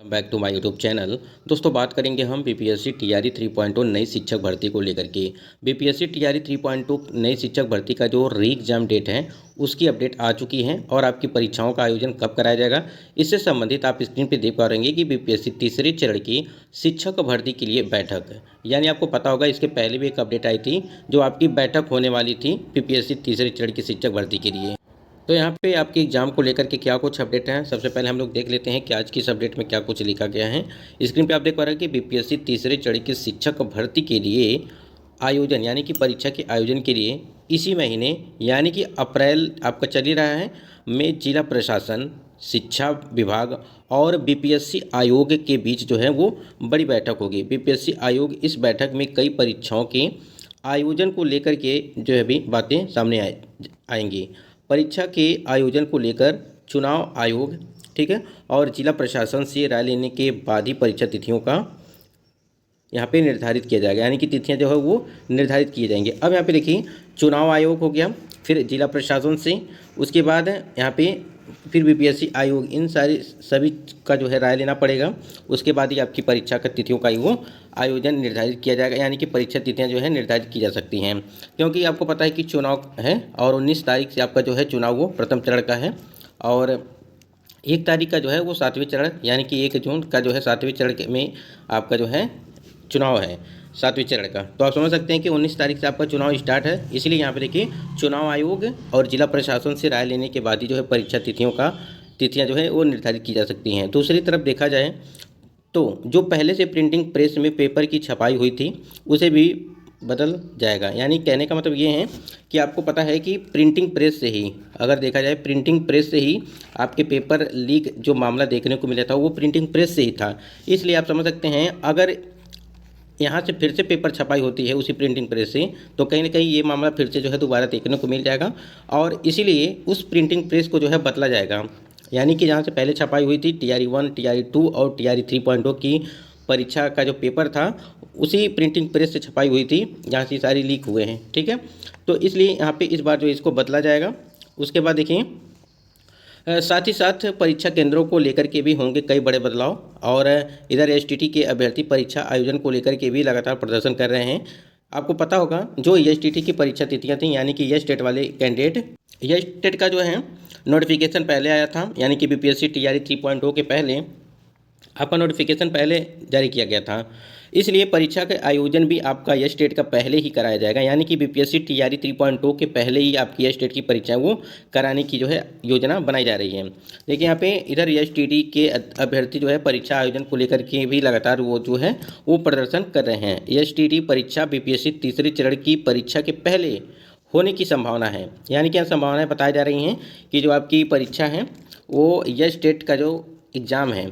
Back to my YouTube channel. दोस्तों, बात करेंगे हम बीपीएससी टीआरई 3.0 नई शिक्षक भर्ती को लेकर के। बीपीएससी टीआरई 3.0 नई शिक्षक भर्ती का जो री एग्जाम डेट है उसकी अपडेट आ चुकी है और आपकी परीक्षाओं का आयोजन कब कराया जाएगा, इससे संबंधित आप स्क्रीन पे देख पा रहे हैं कि बीपीएससी तीसरे चरण की शिक्षक भर्ती के लिए बैठक, यानी आपको पता होगा इसके पहले भी एक अपडेट आई थी जो आपकी बैठक होने वाली थी बीपीएससी तीसरे चरण की शिक्षक भर्ती के लिए। तो यहाँ पे आपके एग्जाम को लेकर के क्या कुछ अपडेट है, सबसे पहले हम लोग देख लेते हैं कि आज की इस अपडेट में क्या कुछ लिखा गया है। स्क्रीन पे आप देख पा रहे हैं कि बीपीएससी तीसरे चरण की शिक्षक भर्ती के लिए आयोजन यानी कि परीक्षा के आयोजन के लिए इसी महीने यानी कि अप्रैल आपका चल ही रहा है में जिला प्रशासन, शिक्षा विभाग और बीपीएससी आयोग के बीच जो है वो बड़ी बैठक होगी। बीपीएससी आयोग इस बैठक में कई परीक्षाओं के आयोजन को लेकर के जो है भी बातें सामने आएंगी। परीक्षा के आयोजन को लेकर चुनाव आयोग, ठीक है, और जिला प्रशासन से राय लेने के बाद ही परीक्षा तिथियों का यहाँ पे निर्धारित किया जाएगा, यानी कि तिथियाँ जो है वो निर्धारित किए जाएंगे। अब यहाँ पे देखिए, चुनाव आयोग हो गया, फिर जिला प्रशासन से, उसके बाद यहाँ पे फिर बीपीएससी आयोग, इन सभी का जो है राय लेना पड़ेगा। उसके बाद ही आपकी परीक्षा का तिथियों का वो आयोजन निर्धारित किया जाएगा, यानी कि परीक्षा तिथियां जो है निर्धारित की जा सकती हैं। क्योंकि आपको पता है कि चुनाव है और 19 तारीख से आपका जो है चुनाव वो प्रथम चरण का है और 1 तारीख का जो है वो 7वें चरण यानी कि 1 जून का जो है 7वें चरण में आपका जो है चुनाव है 7वें चरण का। तो आप समझ सकते हैं कि 19 तारीख से आपका चुनाव स्टार्ट है। इसलिए यहाँ पे देखिए, चुनाव आयोग और जिला प्रशासन से राय लेने के बाद ही जो है परीक्षा तिथियाँ जो है वो निर्धारित की जा सकती हैं। दूसरी तरफ देखा जाए तो जो पहले से प्रिंटिंग प्रेस में पेपर की छपाई हुई थी उसे भी बदल जाएगा। यानी कहने का मतलब ये है कि आपको पता है कि प्रिंटिंग प्रेस से ही, अगर देखा जाए प्रिंटिंग प्रेस से ही आपके पेपर लीक जो मामला देखने को मिला था वो प्रिंटिंग प्रेस से ही था। इसलिए आप समझ सकते हैं अगर यहाँ से फिर से पेपर छपाई होती है उसी प्रिंटिंग प्रेस से तो कहीं ना कहीं ये मामला फिर से जो है दोबारा देखने को मिल जाएगा और इसीलिए उस प्रिंटिंग प्रेस को जो है बदला जाएगा। यानी कि जहाँ से पहले छपाई हुई थी टीआरई 1, टीआरई 2 और टीआरई 3.0 की परीक्षा का जो पेपर था उसी प्रिंटिंग प्रेस से छपाई हुई थी जहाँ से सारी लीक हुए हैं, ठीक है। तो इसलिए यहाँ पे इस बार जो इसको बदला जाएगा। उसके बाद देखिए, साथ ही साथ परीक्षा केंद्रों को लेकर के भी होंगे कई बड़े बदलाव और इधर एसटीटी के अभ्यर्थी परीक्षा आयोजन को लेकर के भी लगातार प्रदर्शन कर रहे हैं। आपको पता होगा जो एसटीटी की परीक्षा तिथियां थी, यानी कि एस टेट वाले कैंडिडेट, एस टेट का जो है नोटिफिकेशन पहले आया था, यानी कि बीपीएससी टीआरई 3.0 के पहले आपका नोटिफिकेशन पहले जारी किया गया था। इसलिए परीक्षा का आयोजन भी आपका एस टेट का पहले ही कराया जाएगा, यानी कि बीपीएससी टीआरई 3.0 के पहले ही आपकी एस टेट की परीक्षाएं वो कराने की जो है योजना बनाई जा रही है। देखिए यहाँ पे इधर एसटीटी के अभ्यर्थी जो है परीक्षा आयोजन को लेकर के भी लगातार वो जो है वो प्रदर्शन कर रहे हैं। एसटीटी परीक्षा बीपीएससी तीसरे चरण की परीक्षा के पहले होने की संभावना है, यानी कि संभावनाएँ बताई जा रही हैं कि जो आपकी परीक्षा है वो एस टेट का जो एग्ज़ाम है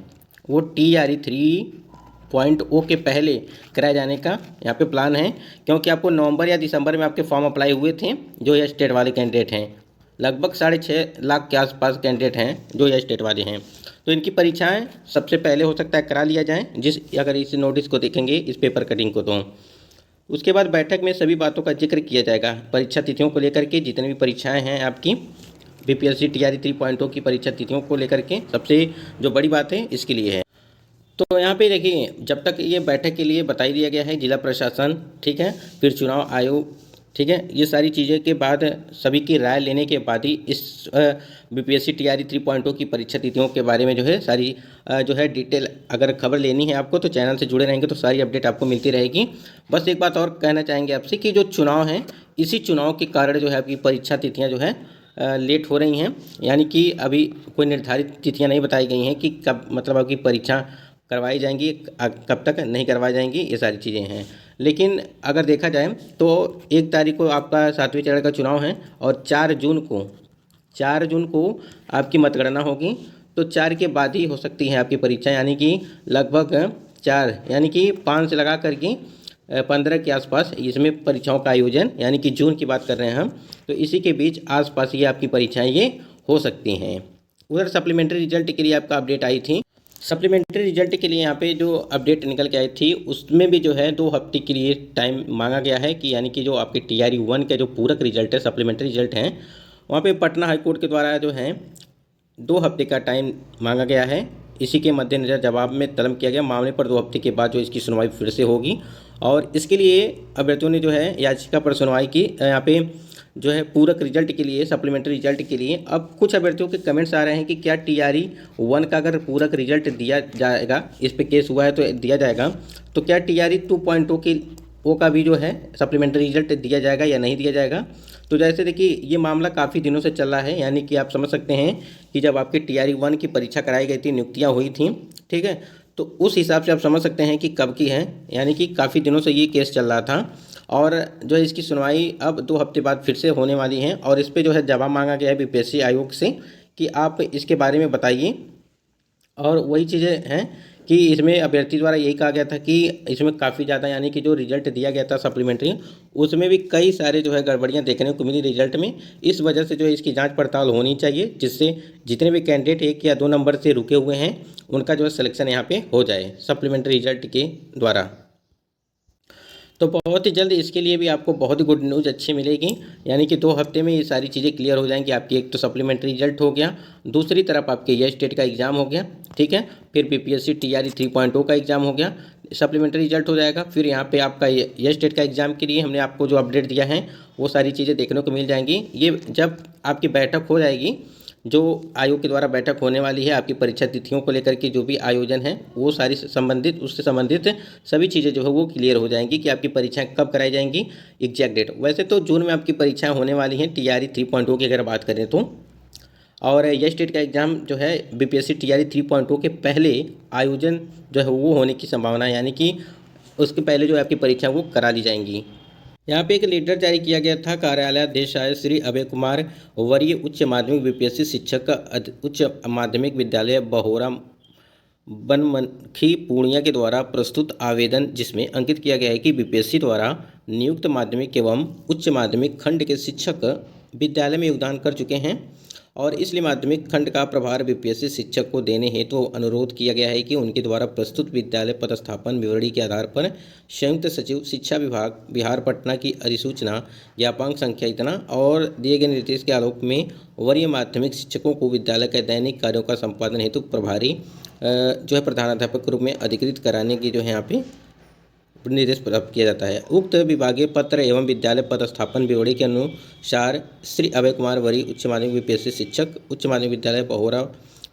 वो टीआरई 3.0 के पहले कराए जाने का यहाँ पे प्लान है। क्योंकि आपको नवंबर या दिसंबर में आपके फॉर्म अप्लाई हुए थे जो ये स्टेट वाले कैंडिडेट हैं, लगभग 6.5 लाख के आसपास कैंडिडेट हैं जो ये स्टेट वाले हैं। तो इनकी परीक्षाएं सबसे पहले हो सकता है करा लिया जाए, अगर इस नोटिस को देखेंगे, इस पेपर कटिंग को। तो उसके बाद बैठक में सभी बातों का जिक्र किया जाएगा। परीक्षा तिथियों को लेकर के जितनी भी परीक्षाएँ हैं आपकी बीपीएससी टीआरई 3.0 की परीक्षा तिथियों को लेकर के सबसे जो बड़ी बात है इसके लिए है। तो यहाँ पे देखिए, जब तक ये बैठक के लिए बता दिया गया है जिला प्रशासन, ठीक है, फिर चुनाव आयोग, ठीक है, ये सारी चीज़ें के बाद सभी की राय लेने के बाद ही इस बीपीएससी टीआरई 3.0 की परीक्षा तिथियों के बारे में जो है सारी जो है डिटेल, अगर खबर लेनी है आपको तो चैनल से जुड़े रहेंगे तो सारी अपडेट आपको मिलती रहेगी। बस एक बात और कहना चाहेंगे आपसे कि जो चुनाव है इसी चुनाव के कारण जो है आपकी परीक्षा तिथियाँ जो है लेट हो रही हैं, यानी कि अभी कोई निर्धारित तिथियां नहीं बताई गई हैं कि कब मतलब आपकी परीक्षा करवाई जाएंगी, कब तक नहीं करवाई जाएंगी, ये सारी चीज़ें हैं। लेकिन अगर देखा जाए तो 1 तारीख को आपका 7वें चरण का चुनाव है और 4 जून को आपकी मतगणना होगी। तो 4 के बाद ही हो सकती है आपकी परीक्षा, यानी कि लगभग 4 यानी कि 5 से लगा करके 15 के आसपास इसमें परीक्षाओं का आयोजन, यानी कि जून की बात कर रहे हैं हम, तो इसी के बीच आसपास ये आपकी परीक्षाएं ये हो सकती हैं। उधर सप्लीमेंट्री रिजल्ट के लिए आपका अपडेट आई थी। सप्लीमेंट्री रिजल्ट के लिए यहाँ पे जो अपडेट निकल के आई थी उसमें भी जो है 2 हफ्ते के लिए टाइम मांगा गया है कि यानी कि जो आपके टीआरई 1 का जो पूरक रिजल्ट है, सप्लीमेंट्री रिजल्ट है, वहाँ पे पटना हाईकोर्ट के द्वारा जो है 2 हफ्ते का टाइम मांगा गया है। इसी के मद्देनज़र जवाब में तलब किया गया। मामले पर 2 हफ्ते के बाद जो इसकी सुनवाई फिर से होगी और इसके लिए अभ्यर्थियों ने जो है याचिका पर सुनवाई की। यहाँ पे जो है पूरक रिजल्ट के लिए, सप्लीमेंट्री रिजल्ट के लिए अब कुछ अभ्यर्थियों के कमेंट्स आ रहे हैं कि क्या TRE 1 का अगर पूरक रिजल्ट दिया जाएगा, इस पे केस हुआ है तो दिया जाएगा, तो क्या TRE 2.0 की ओ का भी जो है सप्लीमेंट्री रिजल्ट दिया जाएगा या नहीं दिया जाएगा। तो जैसे देखिए ये मामला काफ़ी दिनों से चल रहा है, यानी कि आप समझ सकते हैं कि जब आपकी TRE 1 की परीक्षा कराई गई थी, नियुक्तियाँ हुई थी, ठीक है, तो उस हिसाब से आप समझ सकते हैं कि कब की है, यानी कि काफ़ी दिनों से ये केस चल रहा था और जो है इसकी सुनवाई अब 2 हफ्ते बाद फिर से होने वाली है और इस पे जो है जवाब मांगा गया है BPSC आयोग से कि आप इसके बारे में बताइए। और वही चीज़ें हैं कि इसमें अभ्यर्थी द्वारा यही कहा गया था कि इसमें काफ़ी ज़्यादा, यानी कि जो रिजल्ट दिया गया था सप्लीमेंट्री, उसमें भी कई सारे जो है गड़बड़ियाँ देखने को मिली रिजल्ट में। इस वजह से जो है इसकी जांच पड़ताल होनी चाहिए, जिससे जितने भी कैंडिडेट 1 या 2 नंबर से रुके हुए हैं उनका जो है सिलेक्शन यहाँ पे हो जाए सप्लीमेंट्री रिजल्ट के द्वारा। तो बहुत ही जल्द इसके लिए भी आपको बहुत ही गुड न्यूज़ अच्छी मिलेगी, यानी कि 2 हफ्ते में ये सारी चीज़ें क्लियर हो जाएंगी। आपकी एक तो सप्लीमेंट्री रिजल्ट हो गया, दूसरी तरफ आपके यस टेट का एग्ज़ाम हो गया, ठीक है, फिर BPSC TRE 3.0 का एग्ज़ाम हो गया, सप्लीमेंट्री रिजल्ट हो जाएगा। फिर यहाँ पे आपका यस टेट का एग्ज़ाम के लिए हमने आपको जो अपडेट दिया है वो सारी चीज़ें देखने को मिल जाएंगी। ये जब आपकी बैठक हो जाएगी, जो आयोग के द्वारा बैठक होने वाली है आपकी परीक्षा तिथियों को लेकर के जो भी आयोजन है वो सारी संबंधित, उससे संबंधित सभी चीज़ें जो है वो क्लियर हो जाएंगी कि आपकी परीक्षाएं कब कराई जाएंगी, एग्जैक्ट डेट। वैसे तो जून में आपकी परीक्षाएं होने वाली हैं TRE 3.0 की अगर बात करें तो, और यस टेट का एग्ज़ाम जो है BPSC TRE 3.0 के पहले आयोजन जो है वो होने की संभावना है, यानी कि उसके पहले जो है आपकी परीक्षा वो करा ली जाएंगी। यहाँ पे एक लेटर जारी किया गया था कार्यालयाध्यक्ष श्री अभय कुमार, वरीय उच्च माध्यमिक BPSC शिक्षक उच्च माध्यमिक विद्यालय बहोरा बनमनखी पूर्णिया के द्वारा प्रस्तुत आवेदन, जिसमें अंकित किया गया है कि BPSC द्वारा नियुक्त माध्यमिक एवं उच्च माध्यमिक खंड के शिक्षक विद्यालय में योगदान कर चुके हैं और इसलिए माध्यमिक खंड का प्रभार BPSC शिक्षक को देने हेतु तो अनुरोध किया गया है कि उनके द्वारा प्रस्तुत विद्यालय पदस्थापन विवरणी के आधार पर संयुक्त सचिव शिक्षा विभाग बिहार पटना की अधिसूचना ज्ञापांक संख्या इतना और दिए गए निर्देश के आलोक में वरीय माध्यमिक शिक्षकों को विद्यालय के दैनिक कार्यों का संपादन हेतु प्रभारी जो है प्रधानाध्यापक के रूप में अधिकृत कराने की जो है यहाँ पे निर्देश प्राप्त किया जाता है। उक्त विभागीय पत्र एवं विद्यालय पदस्थापन विवरणी के अनुसार श्री अभय कुमार वरीय उच्च माध्यमिक BPSC शिक्षक उच्च माध्यमिक विद्यालय बहोरा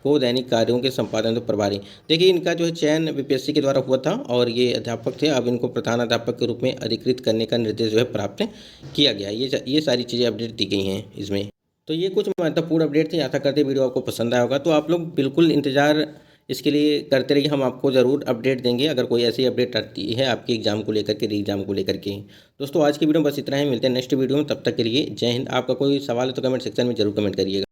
को दैनिक कार्यों के संपादन तो प्रभारी। देखिए इनका जो है चयन BPSC के द्वारा हुआ था और ये अध्यापक थे, अब इनको प्रधानाध्यापक के रूप में अधिकृत करने का निर्देश जो है प्राप्त किया गया। ये सारी चीज़ें अपडेट दी गई हैं इसमें। तो ये कुछ महत्वपूर्ण अपडेट थे। आशा करते वीडियो आपको पसंद आया होगा, तो आप लोग बिल्कुल इंतज़ार इसके लिए करते रहिए, हम आपको ज़रूर अपडेट देंगे अगर कोई ऐसी अपडेट आती है आपके एग्जाम को लेकर के, री एग्जाम को लेकर के। दोस्तों आज की वीडियो में बस इतना ही, मिलते हैं नेक्स्ट वीडियो में, तब तक के लिए जय हिंद। आपका कोई सवाल है तो कमेंट सेक्शन में जरूर कमेंट करिएगा।